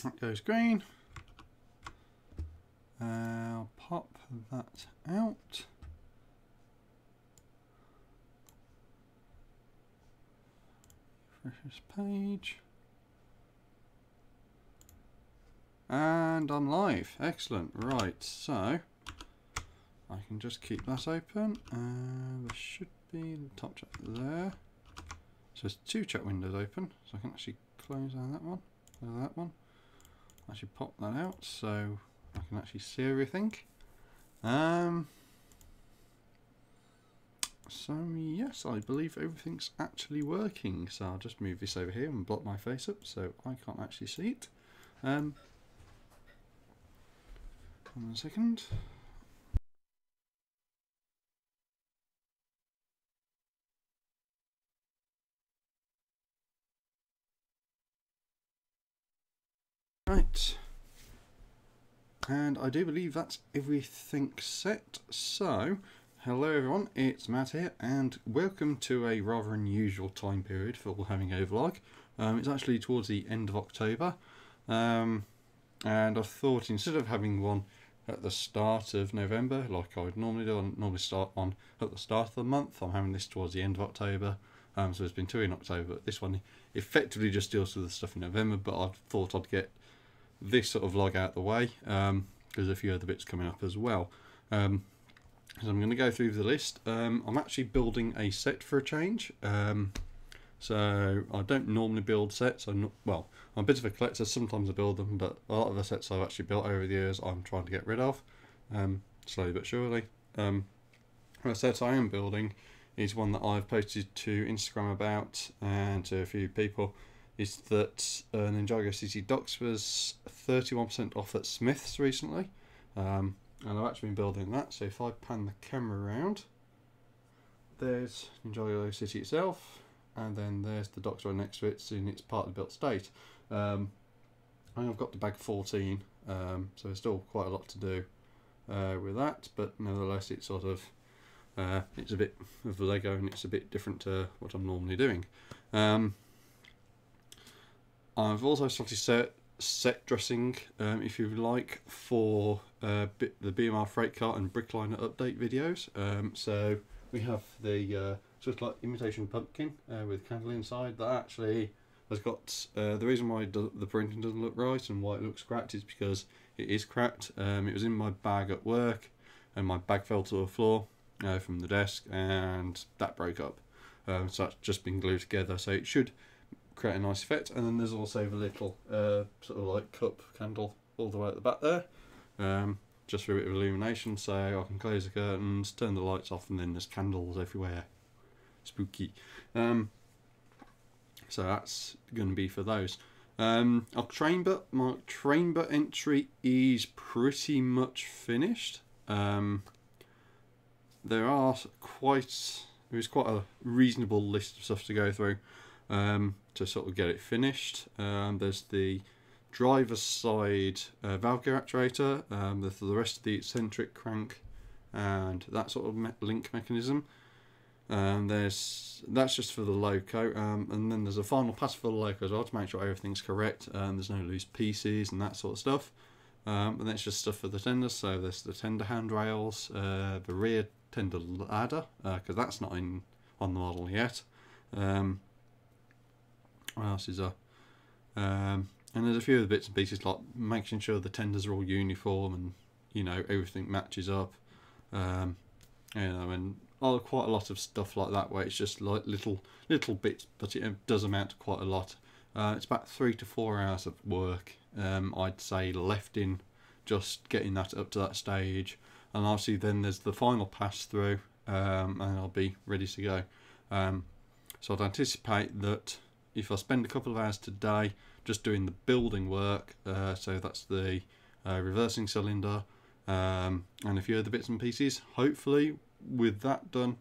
That goes green. I'll pop that out. Refresh this page. And I'm live. Excellent. Right, so I can just keep that open. There should be the top chat there. So there's two chat windows open, so I can actually close down that one, Actually pop that out so I can actually see everything. So yes, I believe everything's actually working. So I'll just move this over here and block my face up so I can't actually see it. 1 second. Right. And I do believe that's everything set. So, hello everyone, it's Matt here, and welcome to a rather unusual time period for having a vlog. It's actually towards the end of October, and I thought instead of having one at the start of November, like I would normally do, I normally start one at the start of the month, I'm having this towards the end of October. So there's been two in October. This one effectively just deals with the stuff in November, but I thought I'd get this sort of vlog out the way, there's a few other bits coming up as well. So I'm going to go through the list. I'm actually building a set for a change. So I don't normally build sets. I'm a bit of a collector. Sometimes I build them, but a lot of the sets I've actually built over the years I'm trying to get rid of, slowly but surely. The set I am building is one that I've posted to Instagram about and to a few people. Is that Ninjago City Docks was 31% off at Smith's recently, and I've actually been building that. So if I pan the camera around, there's Ninjago City itself, and then there's the docks right next to it, so in its partly built state. And I've got the bag 14, so there's still quite a lot to do with that, but nevertheless it's sort of it's a bit of Lego and it's a bit different to what I'm normally doing. I've also started set dressing, if you like, for the BMR freight cart and Brickliner update videos. So we have the sort of like imitation pumpkin with candle inside that actually has got the reason why the printing doesn't look right and why it looks cracked is because it is cracked. It was in my bag at work and my bag fell to the floor from the desk and that broke up. So that's just been glued together, so it should create a nice effect. And then there's also the little sort of like cup candle all the way at the back there, just for a bit of illumination, so I can close the curtains, turn the lights off, and then there's candles everywhere. Spooky. So that's going to be for those. OcTRAINber, my OcTRAINber entry is pretty much finished. There is quite a reasonable list of stuff to go through to sort of get it finished. There's the driver's side valve gear actuator, there's the rest of the eccentric crank and that sort of link mechanism. That's just for the loco, and then there's a final pass for the loco as well to make sure everything's correct, there's no loose pieces and that sort of stuff. And then it's just stuff for the tenders, so there's the tender handrails, the rear tender ladder, because that's not on the model yet. What else is there? And there's a few other bits and pieces like making sure the tenders are all uniform and everything matches up. And quite a lot of stuff like that where it's just like little bits, but it does amount to quite a lot. It's about 3 to 4 hours of work, I'd say, left in just getting that up to that stage, and obviously then there's the final pass through, and I'll be ready to go. So I'd anticipate that if I spend a couple of hours today just doing the building work, so that's the reversing cylinder and a few other bits and pieces, hopefully with that done,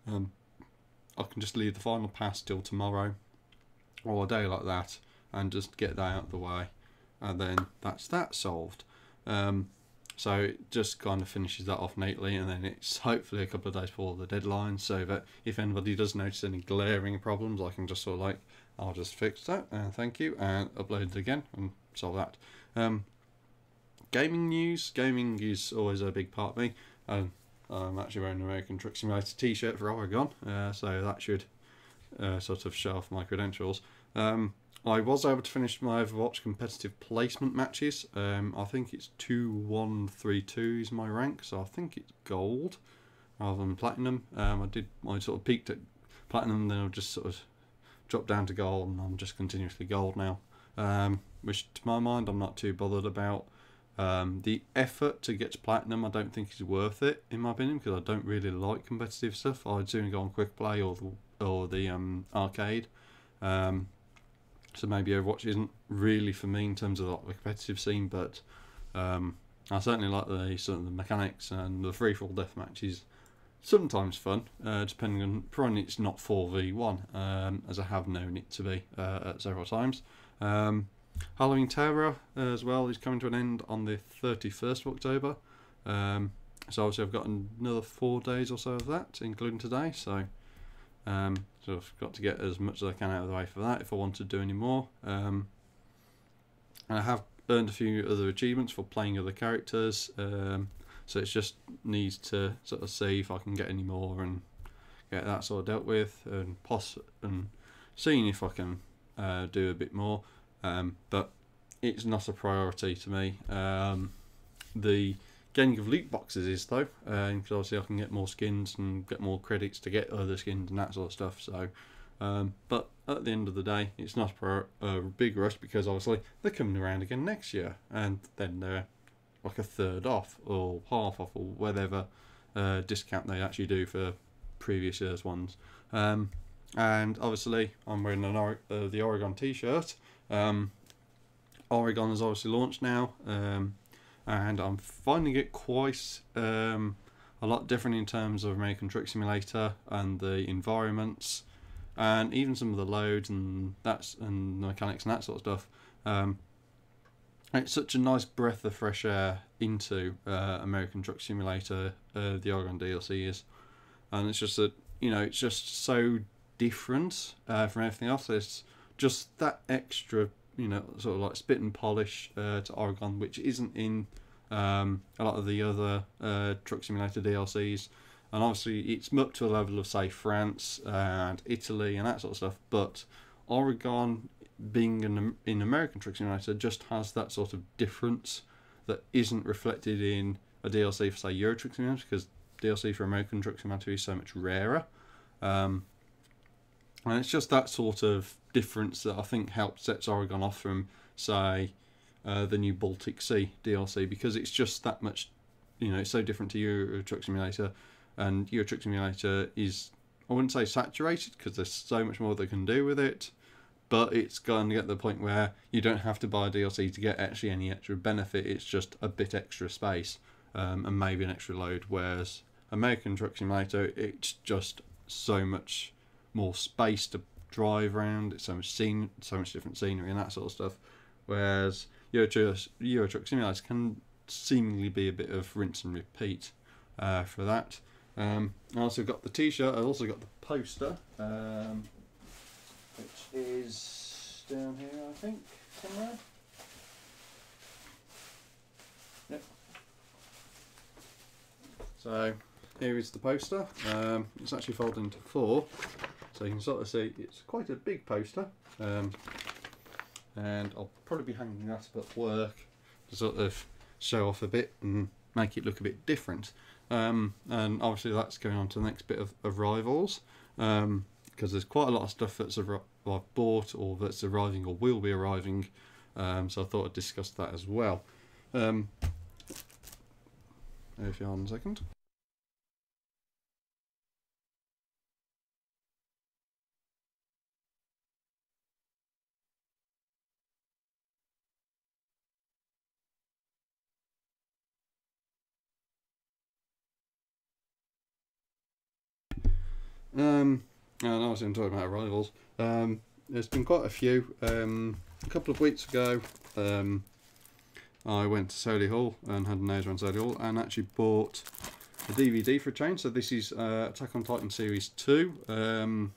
I can just leave the final pass till tomorrow or a day like that and just get that out of the way, and then that's that solved. So it just kind of finishes that off neatly, and then it's hopefully a couple of days before the deadline, so that if anybody does notice any glaring problems, I can just sort of like, I'll just fix that and thank you and upload it again and solve that. Gaming news. Gaming is always a big part of me. I'm actually wearing an American Truck Simulator t-shirt for Oregon, so that should sort of show off my credentials. I was able to finish my Overwatch competitive placement matches. I think it's 2132 is my rank, so I think it's gold rather than platinum. I sort of peaked at platinum, then I've just sort of dropped down to gold, and I'm just continuously gold now. Which to my mind I'm not too bothered about. The effort to get to platinum I don't think is worth it in my opinion, because I don't really like competitive stuff. I'd sooner go on quick play or the arcade. So maybe Overwatch isn't really for me in terms of like the competitive scene, but I certainly like the sort of the mechanics, and the free for all deathmatch is sometimes fun, depending on, providing it's not 4v1, as I have known it to be at several times. Halloween Terror as well is coming to an end on the 31st of October. So obviously I've got another 4 days or so of that, including today. So I've got to get as much as I can out of the way for that if I want to do any more. And I have earned a few other achievements for playing other characters. So it just needs to sort of see if I can get any more and get that sort of dealt with, and seeing if I can do a bit more. But it's not a priority to me. The getting of loot boxes is though, because obviously I can get more skins and get more credits to get other skins and that sort of stuff. So, but at the end of the day, it's not a big rush, because obviously they're coming around again next year, and then they're like a third off or half off or whatever discount they actually do for previous year's ones. And obviously I'm wearing the Oregon t-shirt. Oregon has obviously launched now, and I'm finding it quite a lot different in terms of American Truck Simulator and the environments, and even some of the loads and the mechanics and that sort of stuff. It's such a nice breath of fresh air into American Truck Simulator, the Oregon DLC is, and it's just that, you know, it's just so different from everything else. It's just that extra, you know, sort of like spit and polish to Oregon, which isn't in a lot of the other Truck Simulator DLCs. And obviously it's up to a level of, say, France and Italy and that sort of stuff, but Oregon, being in American Truck Simulator, just has that sort of difference that isn't reflected in a DLC for, say, Euro Truck Simulator, because DLC for American Truck Simulator is so much rarer. And it's just that sort of difference that I think helps sets Oregon off from, say, the new Baltic Sea DLC, because it's just that much, you know, it's so different to Euro Truck Simulator. And Euro Truck Simulator is, I wouldn't say saturated, because there's so much more they can do with it, but it's going to get to the point where you don't have to buy a DLC to get actually any extra benefit. It's just a bit extra space, and maybe an extra load, whereas American Truck Simulator, it's just so much more space to drive around. It's so much different scenery and that sort of stuff, whereas Euro Truck Simulator can seemingly be a bit of rinse and repeat for that. I also got the t-shirt. I also got the poster, which is down here, I think, somewhere. Yep. So here is the poster. It's actually folded into 4, so you can sort of see it's quite a big poster. And I'll probably be hanging that up at work to sort of show off a bit and make it look a bit different. And obviously that's going on to the next bit of Rivals, because there's quite a lot of stuff that's I've bought or that's arriving or will be arriving, so I thought I'd discuss that as well. If you're on a second. And obviously I'm talking about Rivals. There's been quite a few. A couple of weeks ago, I went to Solihull Hall and had a nose around Solihull Hall and actually bought a DVD for a change. So this is Attack on Titan Series 2. I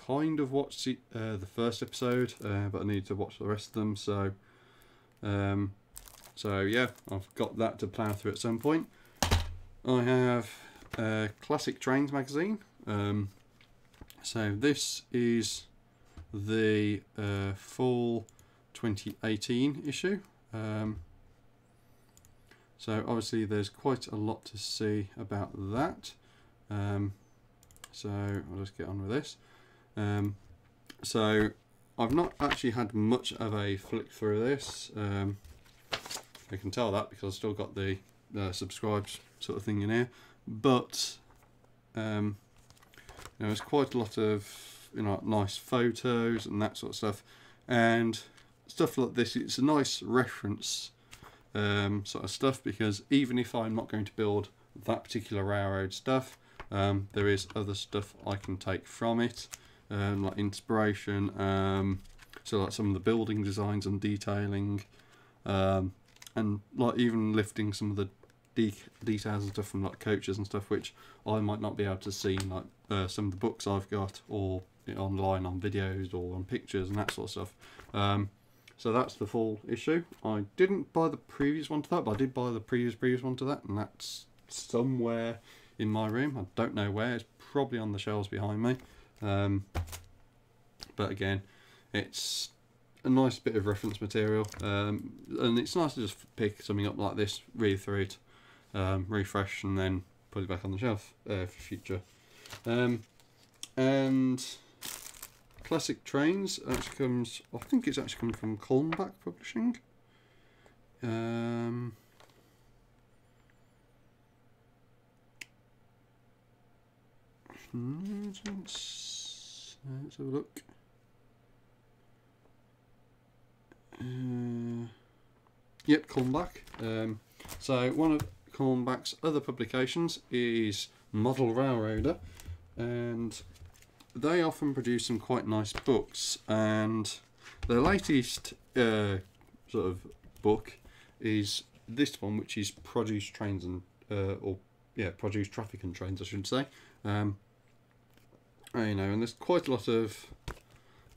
kind of watched the first episode, but I need to watch the rest of them. So yeah, I've got that to plough through at some point. I have Classic Trains magazine. So this is the fall 2018 issue. So obviously there's quite a lot to see about that. So I'll just get on with this. So I've not actually had much of a flick through this. I can tell that because I've still got the subscribed sort of thing in here. But there's quite a lot of nice photos and that sort of stuff, and stuff like this. It's a nice reference sort of stuff, because even if I'm not going to build that particular railroad stuff, there is other stuff I can take from it, like inspiration. So like some of the building designs and detailing, and like even lifting some of the details and stuff from like coaches and stuff, which I might not be able to see, like some of the books I've got, or online on videos or on pictures and that sort of stuff. So that's the full issue. I didn't buy the previous one to that, but I did buy the previous one to that, and that's somewhere in my room. I don't know where. It's probably on the shelves behind me. But again, it's a nice bit of reference material, and it's nice to just pick something up like this, read through it, refresh, and then put it back on the shelf for future. And Classic Trains actually comes, I think it's actually come from Colnback Publishing. Let's have a look. Yep, Colnback. So one of Colnback's other publications is Model Railroader, and they often produce some quite nice books, and their latest sort of book is this one, which is Produce Trains and Produce Traffic and Trains, I should say. And there's quite a lot of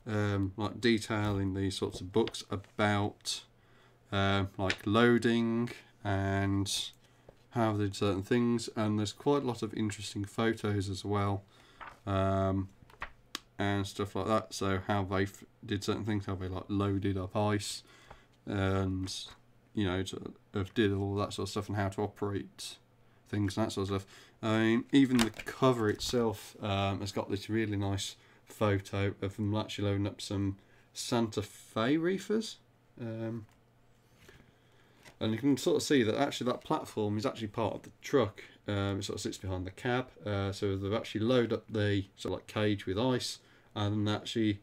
like detail in these sorts of books about like loading and how they did certain things, and there's quite a lot of interesting photos as well, and stuff like that. So how they did certain things, how they like loaded up ice, and did all that sort of stuff, and how to operate things and that sort of stuff. I mean, even the cover itself has got this really nice photo of them actually loading up some Santa Fe reefers, and you can sort of see that actually that platform is actually part of the truck. It sort of sits behind the cab, so they've actually loaded up the sort of like cage with ice, and actually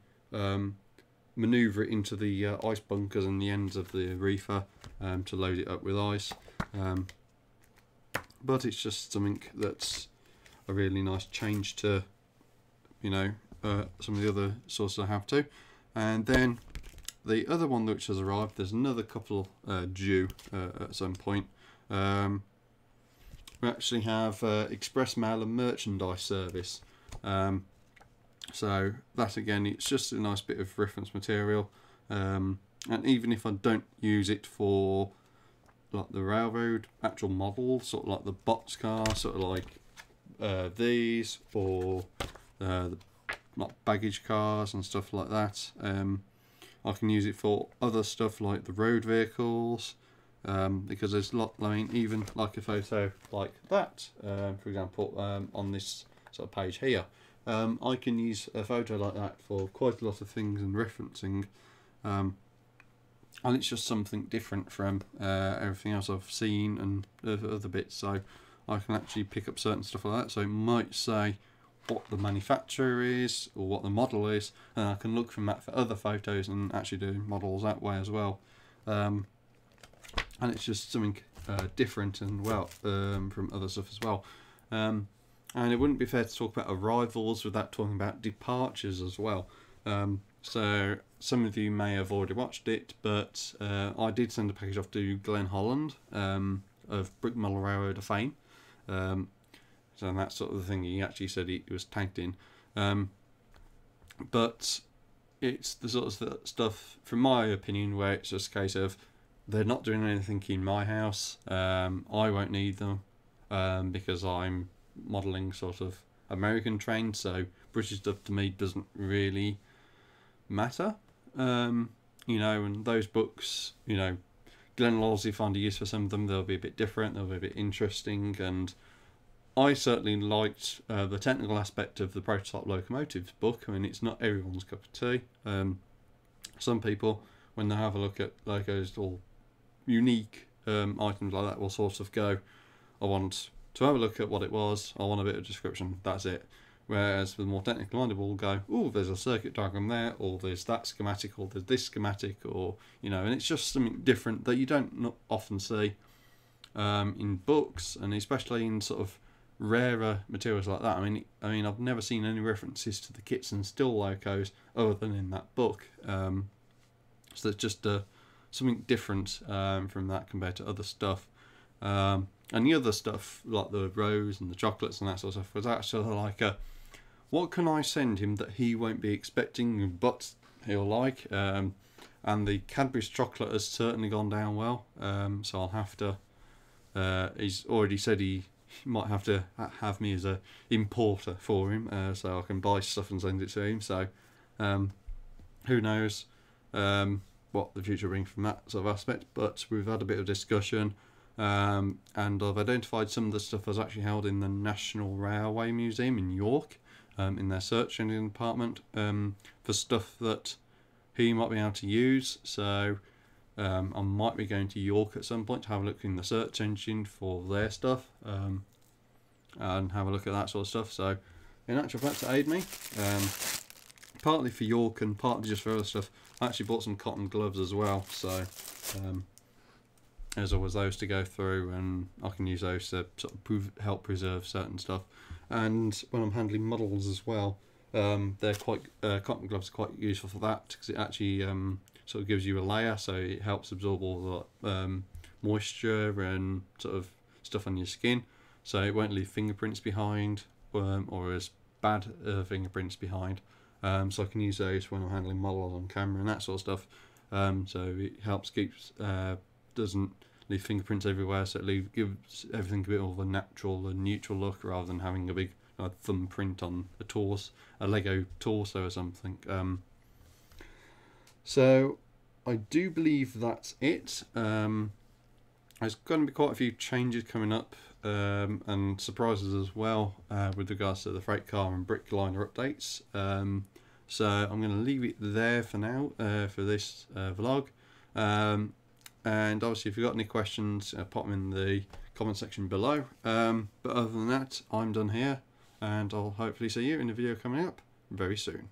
manoeuvre it into the ice bunkers and the ends of the reefer to load it up with ice. But it's just something that's a really nice change to some of the other sources I have too. And then the other one which has arrived, there's another couple due at some point. We actually have express mail and merchandise service. So that again, it's just a nice bit of reference material, and even if I don't use it for like the railroad actual model, sort of like the boxcar, sort of like these, or the like baggage cars and stuff like that, I can use it for other stuff like the road vehicles, because there's a lot. I mean, even like a photo like that, for example, on this sort of page here, I can use a photo like that for quite a lot of things and referencing, and it's just something different from everything else I've seen and other bits, so I can actually pick up certain stuff like that. So it might say what the manufacturer is or what the model is, and I can look from that for other photos and actually do models that way as well. And it's just something different and from other stuff as well. And it wouldn't be fair to talk about arrivals without talking about departures as well. So some of you may have already watched it, but I did send a package off to Glenn Holland of Brickliner Railroader fame. So that's sort of the thing he actually said he was tagged in. but it's the sort of stuff, from my opinion, where it's just a case of they're not doing anything in my house. I won't need them because I'm modelling sort of American trained, so British stuff to me doesn't really matter. You know, and those books, you know, Glenn will obviously find a use for some of them. They'll be a bit different, they'll be a bit interesting, and I certainly liked the technical aspect of the Prototype Locomotives book. I mean, it's not everyone's cup of tea. Some people, when they have a look at logos or unique items like that, will sort of go, I want to have a look at what it was, I want a bit of description, that's it. Whereas the more technical minded will go, oh, there's a circuit diagram there, or there's that schematic, or there's this schematic, or, you know, and it's just something different that you don't not often see in books, and especially in sort of rarer materials like that. I mean, I've never seen any references to the kits and still locos other than in that book. So it's just something different from that compared to other stuff. And the other stuff, like the rose and the chocolates and that sort of stuff, was actually like what can I send him that he won't be expecting but he'll like? And the Cadbury's chocolate has certainly gone down well. So I'll have to. He's already said he might have to have me as a importer for him, so I can buy stuff and send it to him. So who knows what the future brings from that sort of aspect. But we've had a bit of discussion. And I've identified some of the stuff that's actually held in the National Railway Museum in York, in their search engine department, for stuff that he might be able to use. So I might be going to York at some point to have a look in the search engine for their stuff, and have a look at that sort of stuff. So in actual fact, to aid me, partly for York and partly just for other stuff, I actually bought some cotton gloves as well. So there's always those to go through, and I can use those to sort of help preserve certain stuff. And when I'm handling models as well, they're quite cotton gloves are quite useful for that, because it actually sort of gives you a layer, so it helps absorb all the moisture and sort of stuff on your skin, so it won't leave fingerprints behind, or as bad fingerprints behind. So I can use those when I'm handling models on camera and that sort of stuff. So it helps keeps doesn't leave fingerprints everywhere, so it gives everything a bit more of a natural and neutral look rather than having a big thumbprint on a Lego torso or something. So I do believe that's it. There's going to be quite a few changes coming up, and surprises as well, with regards to the freight car and Brickliner updates. So I'm going to leave it there for now, for this vlog. And obviously if you've got any questions, pop them in the comment section below. But other than that, I'm done here, and I'll hopefully see you in the video coming up very soon.